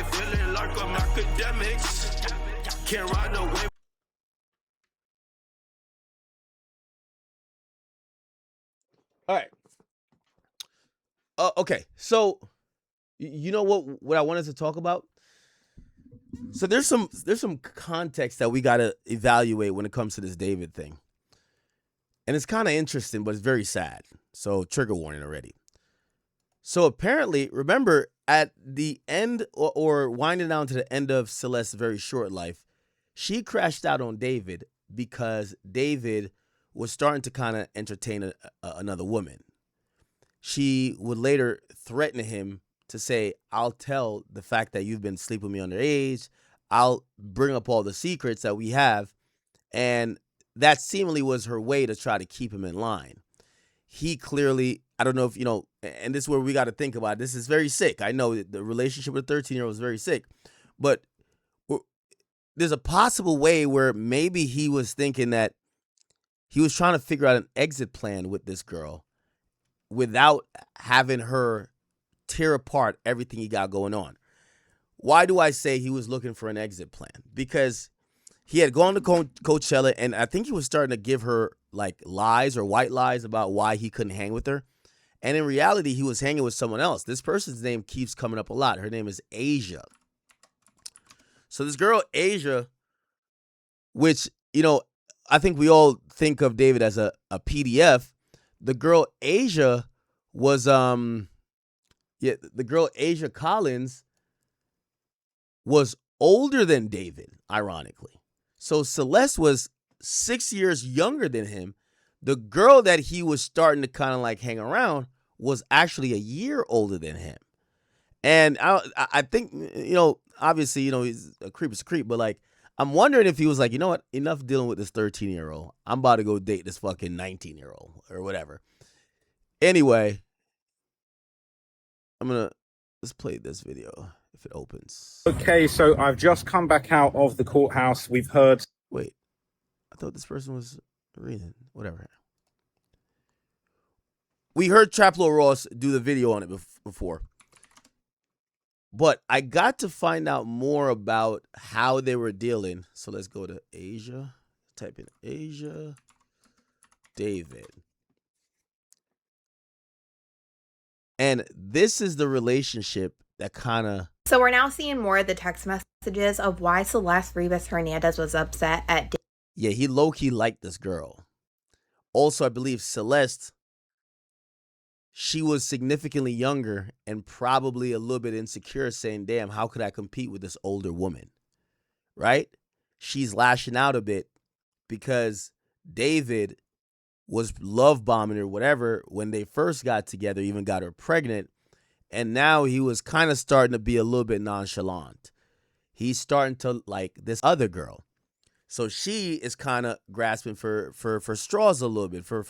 day feeling like I'm Akademiks. Can't ride no wave. All right. Okay, so you know what I wanted to talk about? So there's some context that we gotta evaluate when it comes to this David thing. And it's kind of interesting, but it's very sad. So trigger warning already. So apparently, remember at the end or winding down to the end of Celeste's very short life, she crashed out on David because David was starting to kind of entertain another woman. She would later threaten him to say, I'll tell the fact that you've been sleeping with me underage. I'll bring up all the secrets that we have. And that seemingly was her way to try to keep him in line. He clearly, I don't know if, and this is where we got to think about it. This is very sick. I know that the relationship with a 13-year-old is very sick. But there's a possible way where maybe he was thinking that he was trying to figure out an exit plan with this girl without having her tear apart everything he got going on. Why do I say he was looking for an exit plan? Because he had gone to Coachella, and I think he was starting to give her like lies or white lies about why he couldn't hang with her. And in reality, he was hanging with someone else. This person's name keeps coming up a lot. Her name is Aysia. So this girl, Aysia, which, I think we all think of David as a PDF. The girl Aysia was the girl Aysia Collins was older than David, ironically. So Celeste was 6 years younger than him. The girl that he was starting to kind of like hang around was actually a year older than him. And I think, obviously, he's a creep is a creep, but like, I'm wondering if he was like, you know what, enough dealing with this 13-year-old. I'm about to go date this fucking 19-year-old or whatever. Anyway, let's play this video if it opens. Okay, so I've just come back out of the courthouse. We've heard... Wait, I thought this person was reading. Whatever. We heard Traplo Ross do the video on it before. But I got to find out more about how they were dealing. So let's go to Aysia. Type in Aysia David. And this is the relationship that kind of... So we're now seeing more of the text messages of why Celeste Rivas Hernandez was upset at David. Yeah, he low-key liked this girl. Also, I believe Celeste, she was significantly younger and probably a little bit insecure, saying, damn, how could I compete with this older woman? Right? She's lashing out a bit because David was love bombing her, whatever, when they first got together, even got her pregnant. And now he was kind of starting to be a little bit nonchalant. He's starting to like this other girl. So she is kind of grasping for straws a little bit, for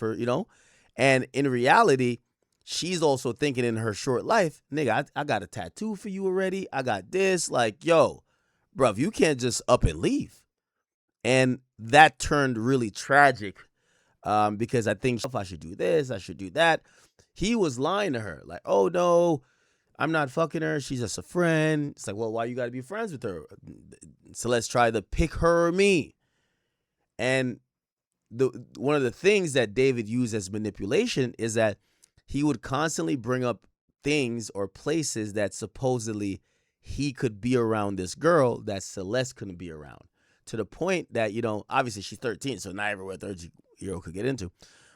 and in reality, she's also thinking in her short life, nigga, I got a tattoo for you already. I got this. Like, yo, bruv, you can't just up and leave. And that turned really tragic because I think if I should do this, I should do that. He was lying to her like, oh, no, I'm not fucking her. She's just a friend. It's like, well, why you got to be friends with her? Celeste tried to pick her or me. And one of the things that David used as manipulation is that he would constantly bring up things or places that supposedly he could be around this girl that Celeste couldn't be around. To the point that, obviously she's 13, so not everywhere a 13-year-old could get into.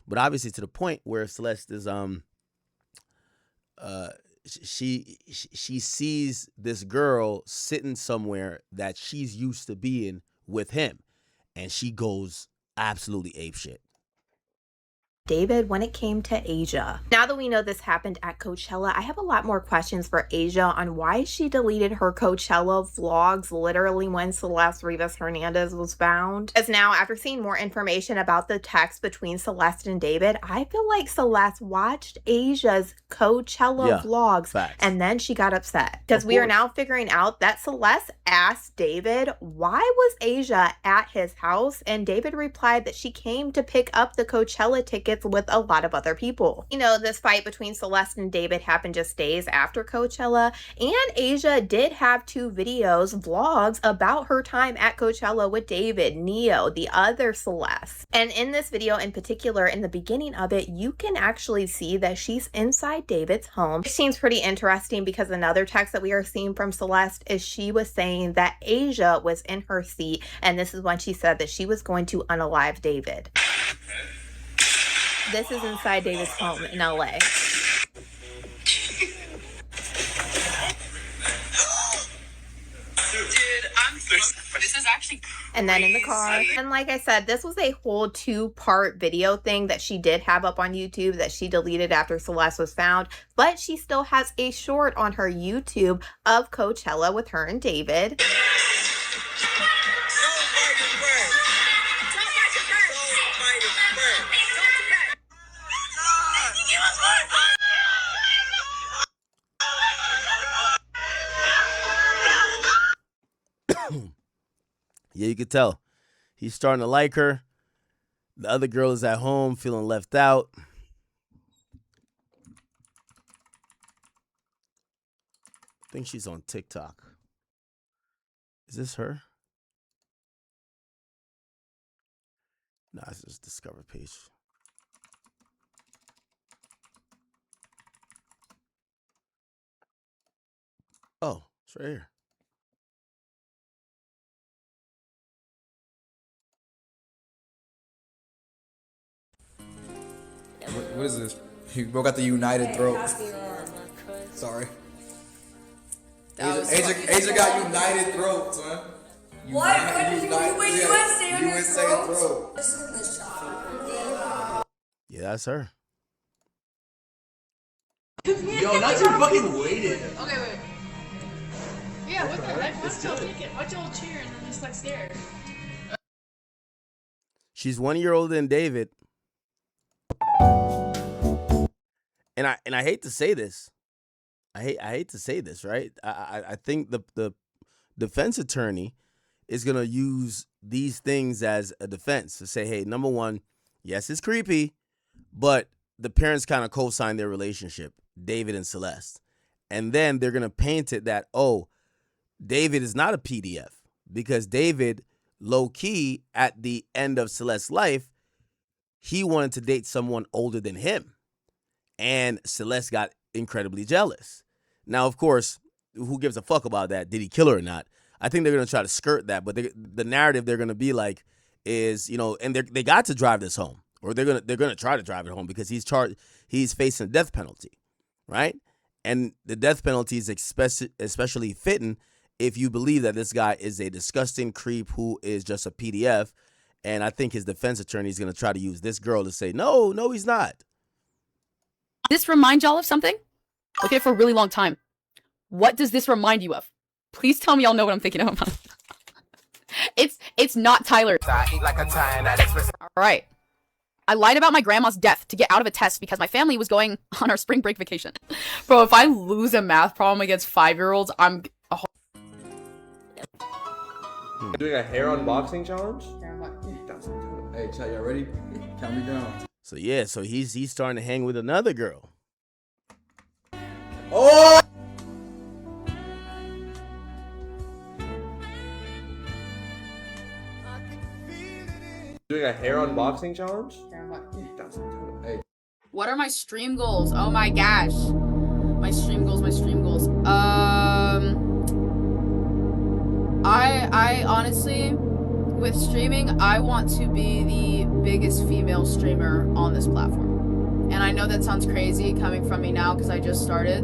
But obviously to the point where Celeste is she sees this girl sitting somewhere that she's used to being with him, and she goes absolutely apeshit. David when it came to Aysia. Now that we know this happened at Coachella, I have a lot more questions for Aysia on why she deleted her Coachella vlogs literally when Celeste Rivas Hernandez was found. As now, after seeing more information about the text between Celeste and David, I feel like Celeste watched Aysia's Coachella vlogs and then she got upset. Because we are now figuring out that Celeste asked David, why was Aysia at his house? And David replied that she came to pick up the Coachella tickets secrets with a lot of other people. You know, this fight between Celeste and David happened just days after Coachella, and Aysia did have 2 videos, vlogs about her time at Coachella with David, Neo, the other Celeste. And in this video in particular, in the beginning of it, you can actually see that she's inside David's home. It seems pretty interesting because another text that we are seeing from Celeste is she was saying that Aysia was in her seat, and this is when she said that she was going to unalive David. This is inside David's home in LA. This is actually crazy. And then in the car. And like I said, this was a whole 2-part video thing that she did have up on YouTube that she deleted after Celeste was found. But she still has a short on her YouTube of Coachella with her and David. Yeah, you could tell. He's starting to like her. The other girl is at home feeling left out. I think she's on TikTok. Is this her? No, it's just Discover page. Oh, it's right here. What is this? You broke out the United throat. Sorry. Asia got United throat, son. What? USA on your throat? Yeah, that's her. Yo, not too fucking weighted. Okay, wait. Yeah, what the heck? Watch y'all take it. Watch y'all cheer and then just like stare. She's 1 year older than David. And I hate to say this. I hate to say this, right? I think the defense attorney is gonna use these things as a defense to say, hey, number one, yes, it's creepy, but the parents kind of co-signed their relationship, David and Celeste. And then they're gonna paint it that, oh, David is not a PDF because David, low key, at the end of Celeste's life, he wanted to date someone older than him. And Celeste got incredibly jealous. Now, of course, who gives a fuck about that? Did he kill her or not? I think they're going to try to skirt that. But the narrative they're going to be like is, you know, and they got to drive this home. Or they're going to try to drive it home because he's facing a death penalty, right? And the death penalty is especially fitting if you believe that this guy is a disgusting creep who is just a PDF. And I think his defense attorney is going to try to use this girl to say, no, he's not. This remind y'all of something? Okay, for a really long time. What does this remind you of? Please tell me y'all know what I'm thinking of. It's not Tyler. Alright. I lied about my grandma's death to get out of a test because my family was going on our spring break vacation. Bro, if I lose a math problem against 5-year-olds, I'm... Doing a hair unboxing challenge? Hey, chat, y'all ready? Count me down. So yeah, so he's starting to hang with another girl. Oh! Doing a hair unboxing challenge? Hey. What are my stream goals? Oh my gosh. My stream goals. I honestly, with streaming, I want to be the biggest female streamer on this platform. And I know that sounds crazy coming from me now because I just started.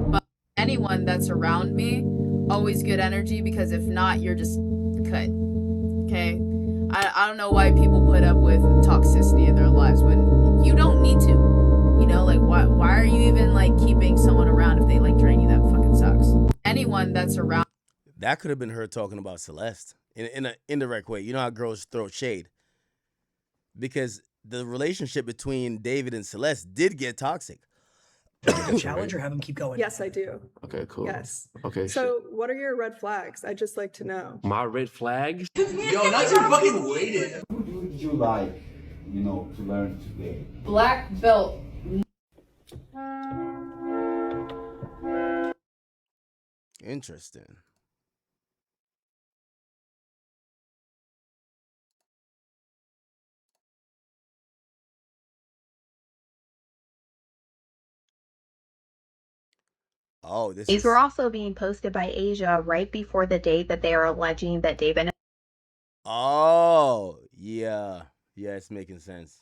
But anyone that's around me, always good energy, because if not, you're just cut. Okay? I don't know why people put up with toxicity in their lives when you don't need to. You know, like, why are you even, like, keeping someone around if they, like, drain you? That fucking sucks. Anyone that's around... That could have been her talking about Celeste in an indirect way. You know how girls throw shade? Because the relationship between David and Celeste did get toxic. Challenge or have him keep going? Yes, I do. Okay, cool. Yes. Okay. So, what are your red flags? I'd just like to know. My red flags? Yo, not too fucking weighted. Who do you like to learn today. Black belt. Interesting. Oh, this These is. were also being posted by Aysia right before the date that they are alleging that David Oh, yeah. Yeah, it's making sense.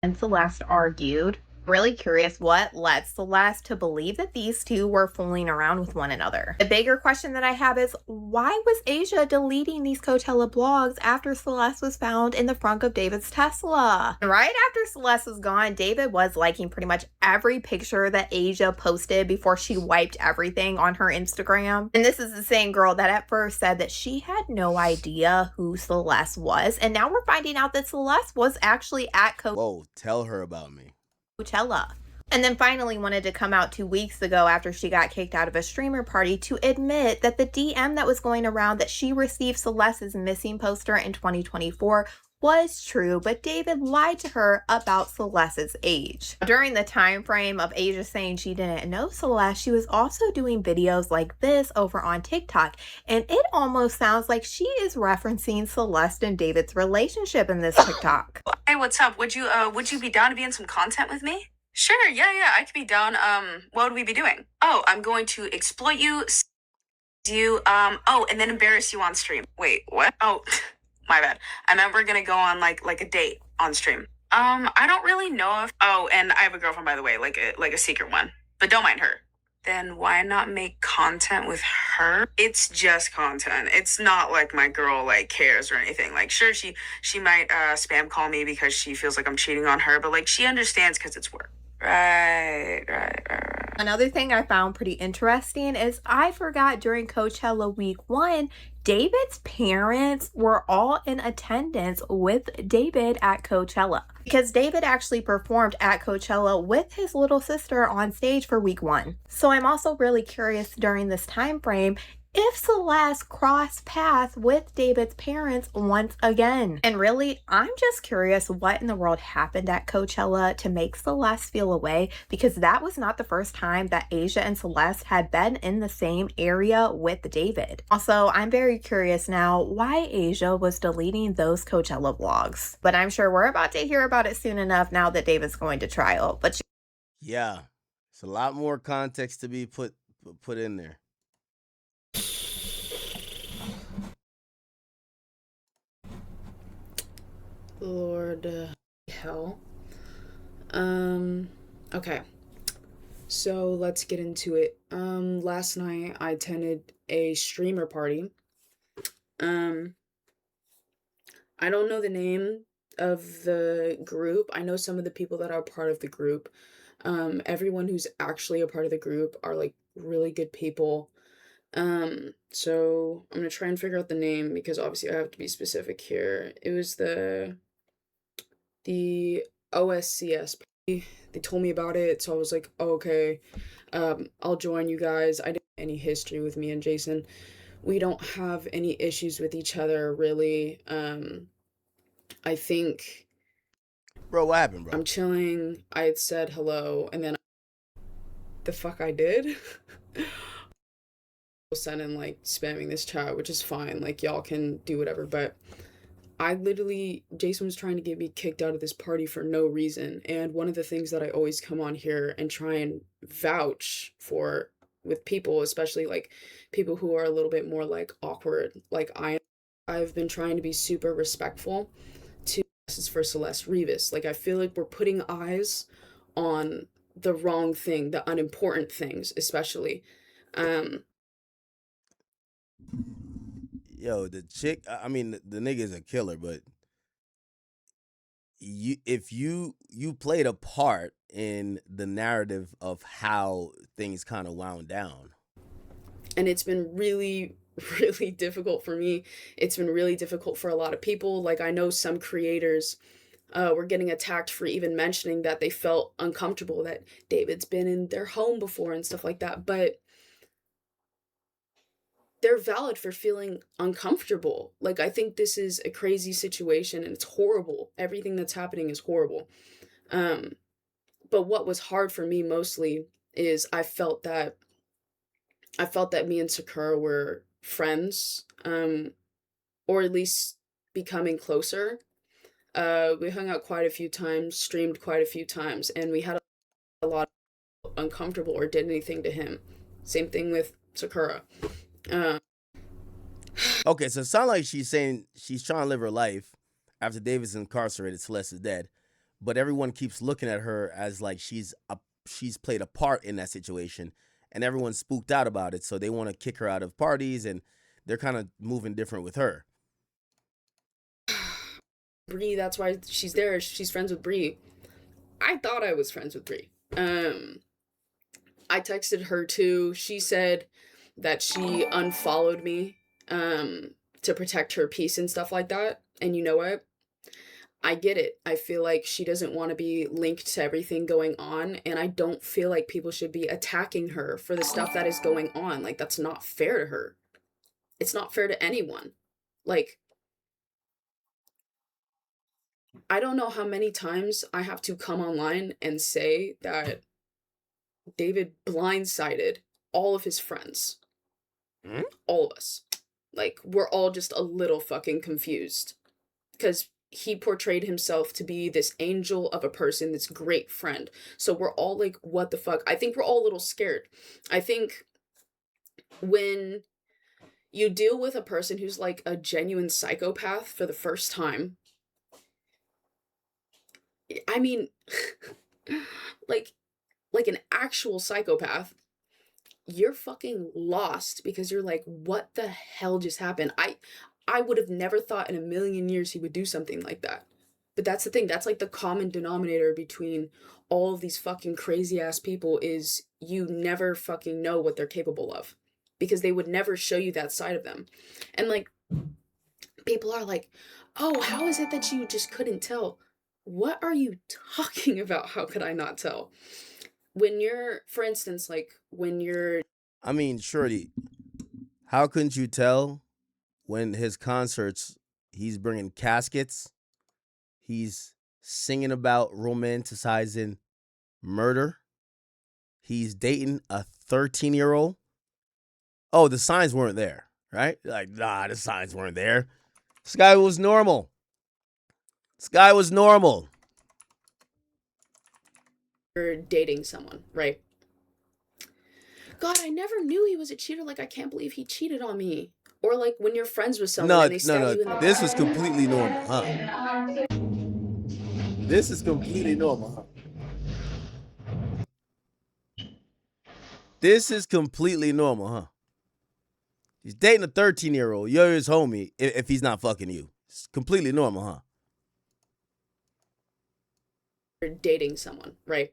and Celeste argued. Really curious what led Celeste to believe that these two were fooling around with one another. The bigger question that I have is, why was Aysia deleting these Coachella blogs after Celeste was found in the front of David's Tesla? And right after Celeste was gone, David was liking pretty much every picture that Aysia posted before she wiped everything on her Instagram. And this is the same girl that at first said that she had no idea who Celeste was, and now we're finding out that Celeste was actually at Whoa, tell her about me. Coachella. And then finally wanted to come out 2 weeks ago after she got kicked out of a streamer party to admit that the DM that was going around that she received Celeste's missing poster in 2024 was true, but David lied to her about Celeste's age. During the time frame of Aysia saying she didn't know Celeste, she was also doing videos like this over on TikTok, and it almost sounds like she is referencing Celeste and David's relationship in this TikTok. Hey, what's up? Would you be down to be in some content with me? Sure, yeah, I could be down. What would we be doing? Oh, I'm going to exploit you, and then embarrass you on stream. Wait, what? Oh, my bad. I meant we're gonna go on like a date on stream. I don't really know if. Oh, and I have a girlfriend, by the way, like a secret one, but don't mind her. Then why not make content with her? It's just content. It's not like my girl like cares or anything. Like, sure, she might spam call me because she feels like I'm cheating on her, but like she understands because it's work. Right. Another thing I found pretty interesting is I forgot during Coachella week 1, David's parents were all in attendance with David at Coachella, because David actually performed at Coachella with his little sister on stage for week 1. So I'm also really curious during this time frame if Celeste crossed paths with David's parents once again. And really, I'm just curious what in the world happened at Coachella to make Celeste feel away, because that was not the first time that Aysia and Celeste had been in the same area with David. Also, I'm very curious now why Aysia was deleting those Coachella vlogs. But I'm sure we're about to hear about it soon enough now that David's going to trial. But yeah, it's a lot more context to be put in there. Lord hell. Okay. So let's get into it. Last night I attended a streamer party. I don't know the name of the group. I know some of the people that are part of the group. Everyone who's actually a part of the group are like really good people. So I'm gonna try and figure out the name because obviously I have to be specific here. It was the OSCS party. They told me about it, so I was like, oh, okay, I'll join you guys. I didn't have any history with me and Jason. We don't have any issues with each other, really. I think... Bro, what happened, bro? I'm chilling. I had said hello, and then... The fuck I did? Sending, like, spamming this chat, which is fine. Like, y'all can do whatever, but... Jason was trying to get me kicked out of this party for no reason, and one of the things that I always come on here and try and vouch for with people, especially, like, people who are a little bit more, like, awkward, like I've been trying to be super respectful to justice for Celeste Rivas. Like, I feel like we're putting eyes on the wrong thing, the unimportant things, especially. Yo, the chick, I mean, the nigga's a killer, but if you played a part in the narrative of how things kind of wound down. And it's been really, really difficult for me. It's been really difficult for a lot of people. Like, I know some creators were getting attacked for even mentioning that they felt uncomfortable that David's been in their home before and stuff like that. But they're valid for feeling uncomfortable. Like, I think this is a crazy situation and it's horrible. Everything that's happening is horrible. But what was hard for me mostly is I felt that me and Sakura were friends, or at least becoming closer. We hung out quite a few times, streamed quite a few times, and we had a lot of uncomfortable or did anything to him. Same thing with Sakura. Okay, so it sounds like she's saying she's trying to live her life after David's incarcerated, Celeste is dead, but everyone keeps looking at her as like she's played a part in that situation, and everyone's spooked out about it, so they want to kick her out of parties, and they're kind of moving different with her. Bree, that's why she's there. She's friends with Bree. I thought I was friends with Bree. I texted her too. She said that she unfollowed me to protect her peace and stuff like that. And you know what? I get it. I feel like she doesn't want to be linked to everything going on, and I don't feel like people should be attacking her for the stuff that is going on. Like, that's not fair to her. It's not fair to anyone. Like, I don't know how many times I have to come online and say that David blindsided all of his friends. All of us. Like, we're all just a little fucking confused. Because he portrayed himself to be this angel of a person, this great friend. So we're all like, what the fuck? I think we're all a little scared. I think when you deal with a person who's like a genuine psychopath for the first time, I mean, like an actual psychopath, you're fucking lost because you're like, what the hell just happened? I would have never thought in a million years he would do something like that. But that's the thing. That's like the common denominator between all of these fucking crazy ass people is you never fucking know what they're capable of because they would never show you that side of them. And like, people are like, oh, how is it that you just couldn't tell? What are you talking about? How could I not tell? When you're, for instance, like when you're... I mean, Shorty, how couldn't you tell when his concerts, he's bringing caskets, he's singing about romanticizing murder, he's dating a 13-year-old? Oh, the signs weren't there, right? Like, nah, the signs weren't there. This guy was normal. This guy was normal. You're dating someone, right? God, I never knew he was a cheater. Like, I can't believe he cheated on me. Or like when you're friends with someone and they stab you in the this was completely normal, huh? This is completely normal, huh? This is completely normal, huh? He's dating a 13-year-old. You're his homie if he's not fucking you. It's completely normal, huh? You're dating someone, right?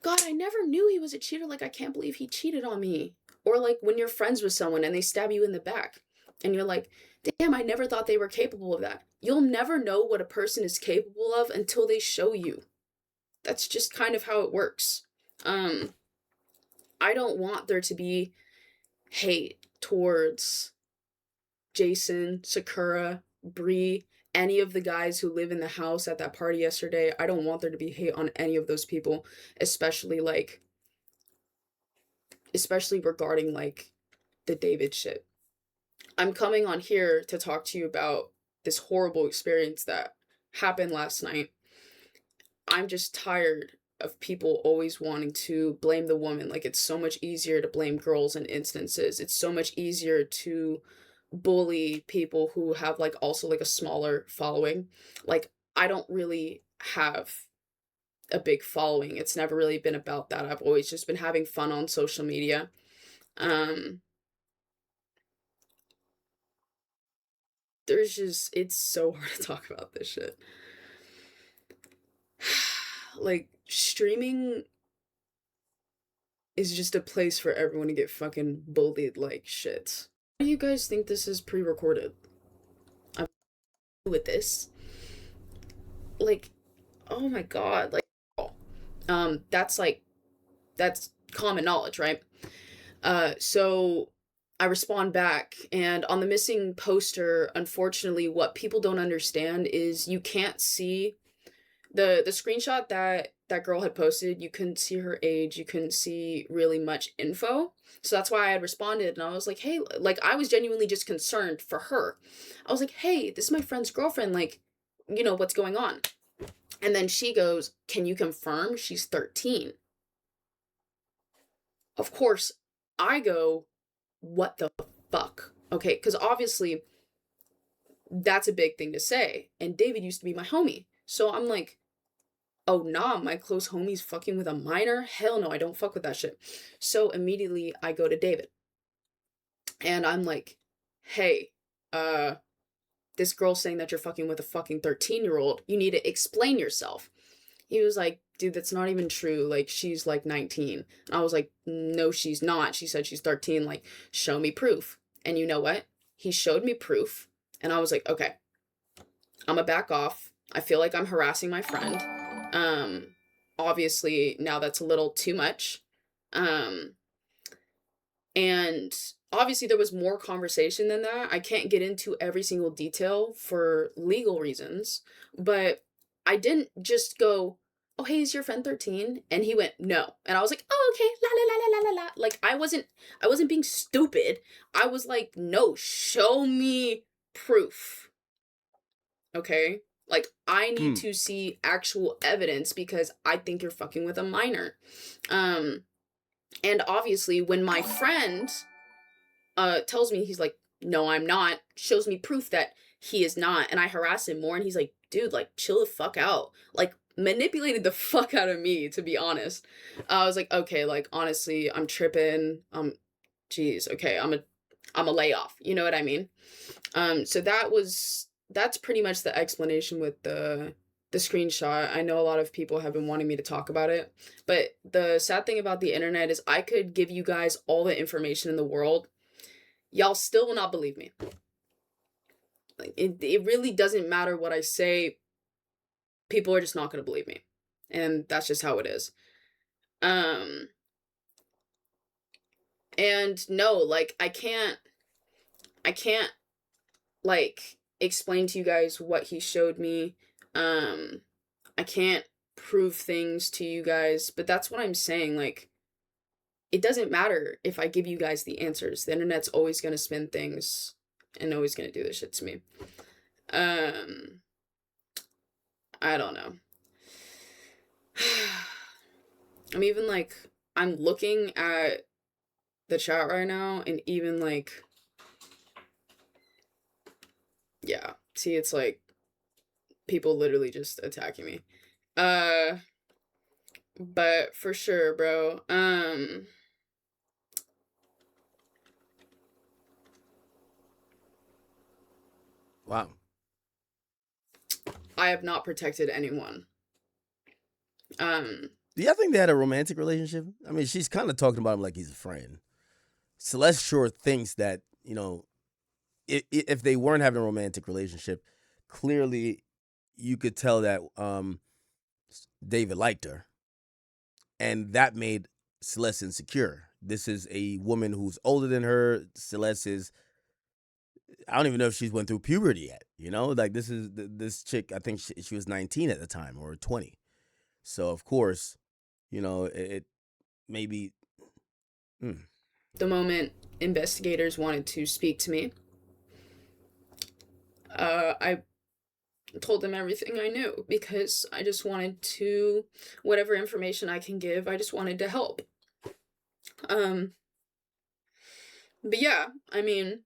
God, I never knew he was a cheater. Like, I can't believe he cheated on me. Or like when you're friends with someone and they stab you in the back and you're like, damn, I never thought they were capable of that. You'll never know what a person is capable of until they show you. That's just kind of how it works. I don't want there to be hate towards Jason, Sakura, Bree, any of the guys who live in the house at that party yesterday. I don't want there to be hate on any of those people, especially regarding like the David shit. I'm coming on here to talk to you about this horrible experience that happened last night. I'm just tired of people always wanting to blame the woman. Like, it's so much easier to blame girls in instances. It's so much easier to bully people who have like also like a smaller following. Like, I don't really have a big following. It's never really been about that. I've always just been having fun on social media. It's so hard to talk about this shit. Like, streaming is just a place for everyone to get fucking bullied like shit. Why do you guys think this is pre-recorded? I'm with this. Like, oh my god, like, that's common knowledge, right? So I respond back, and on the missing poster, unfortunately, what people don't understand is you can't see the screenshot that that girl had posted. You couldn't see her age, you couldn't see really much info. So that's why I had responded, and I was like, hey, like, I was genuinely just concerned for her. I was like, hey, this is my friend's girlfriend, like, you know, what's going on? And then she goes, can you confirm she's 13? Of course, I go, what the fuck? Okay, because obviously that's a big thing to say. And David used to be my homie. So I'm like, oh nah, my close homie's fucking with a minor? Hell no, I don't fuck with that shit. So immediately I go to David. And I'm like, hey, this girl's saying that you're fucking with a fucking 13-year-old. You need to explain yourself. He was like, dude, that's not even true. Like, she's like 19. And I was like, no, she's not. She said she's 13. Like, show me proof. And you know what? He showed me proof. And I was like, okay, I'm gonna back off. I feel like I'm harassing my friend. Obviously, now that's a little too much. And obviously there was more conversation than that. I can't get into every single detail for legal reasons, but I didn't just go, oh, hey, is your friend 13? And he went, no. And I was like, oh, okay, la la la la la la. Like, I wasn't being stupid. I was like, no, show me proof. Okay? Like, I need to see actual evidence because I think you're fucking with a minor. And obviously when my friend tells me, he's like, no, I'm not, shows me proof that he is not, and I harass him more, and he's like, dude, like, chill the fuck out. Like, manipulated the fuck out of me, to be honest. I was like, okay, like, honestly, I'm tripping. Geez, okay, I'm a layoff. You know what I mean? So that's pretty much the explanation with the screenshot. I know a lot of people have been wanting me to talk about it, but the sad thing about the internet is I could give you guys all the information in the world. Y'all still will not believe me. Like, it really doesn't matter what I say. People are just not going to believe me. And that's just how it is. And no, like, I can't, like, explain to you guys what he showed me. I can't prove things to you guys, but that's what I'm saying. Like, it doesn't matter if I give you guys the answers. The internet's always going to spin things and always going to do this shit to me. I don't know. I'm even like, I'm looking at the chat right now, and even like, yeah, see, it's like people literally just attacking me. But for sure, bro. Wow. I have not protected anyone. Do y'all think they had a romantic relationship? I mean, she's kind of talking about him like he's a friend. Celeste sure thinks that, you know, if they weren't having a romantic relationship, clearly you could tell that David liked her. And that made Celeste insecure. This is a woman who's older than her. Celeste is, I don't even know if she's went through puberty yet, you know? Like, this chick, I think she was 19 at the time, or 20. So, of course, you know, it maybe... The moment investigators wanted to speak to me, I told them everything I knew, because I just wanted to, whatever information I can give, I just wanted to help. But yeah, I mean,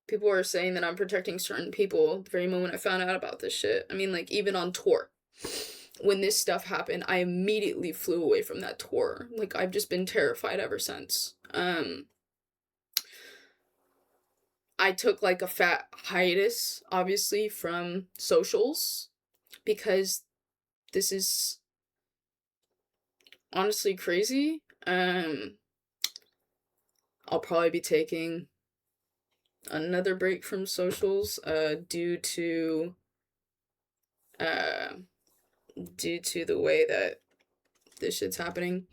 people are saying that I'm protecting certain people the very moment I found out about this shit. I mean, like, even on tour, when this stuff happened, I immediately flew away from that tour. Like, I've just been terrified ever since. I took like a fat hiatus, obviously, from socials, because this is honestly crazy. I'll probably be taking another break from socials due to the way that this shit's happening.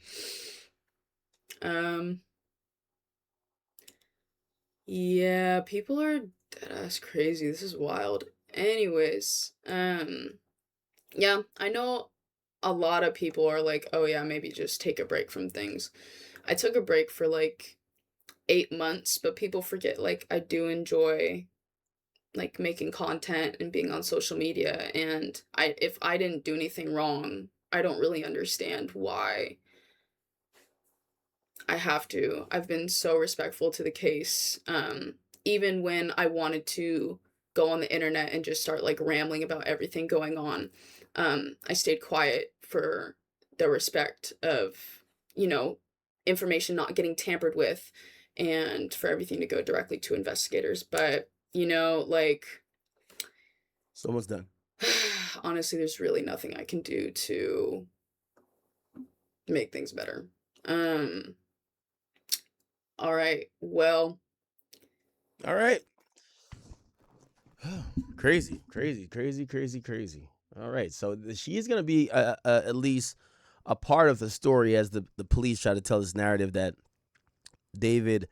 Yeah, people are deadass crazy. This is wild. Anyways, yeah, I know a lot of people are like, oh yeah, maybe just take a break from things. I took a break for like 8 months, but people forget like I do enjoy like making content and being on social media, and if I didn't do anything wrong, I don't really understand why I have to. I've been so respectful to the case. Even when I wanted to go on the internet and just start like rambling about everything going on, I stayed quiet for the respect of, you know, information not getting tampered with and for everything to go directly to investigators. But, you know, like, It's almost done. honestly, there's really nothing I can do to make things better. All right. Well, All right. Crazy, crazy, crazy, crazy, crazy. All right. So she is going to be at least a part of the story as the police try to tell this narrative that David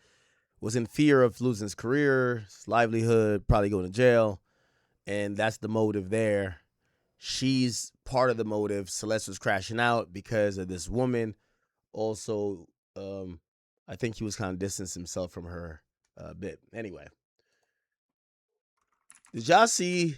was in fear of losing his career, his livelihood, probably going to jail. And that's the motive there. She's part of the motive. Celeste was crashing out because of this woman. Also, I think he was kind of distancing himself from her a bit. Anyway, did y'all see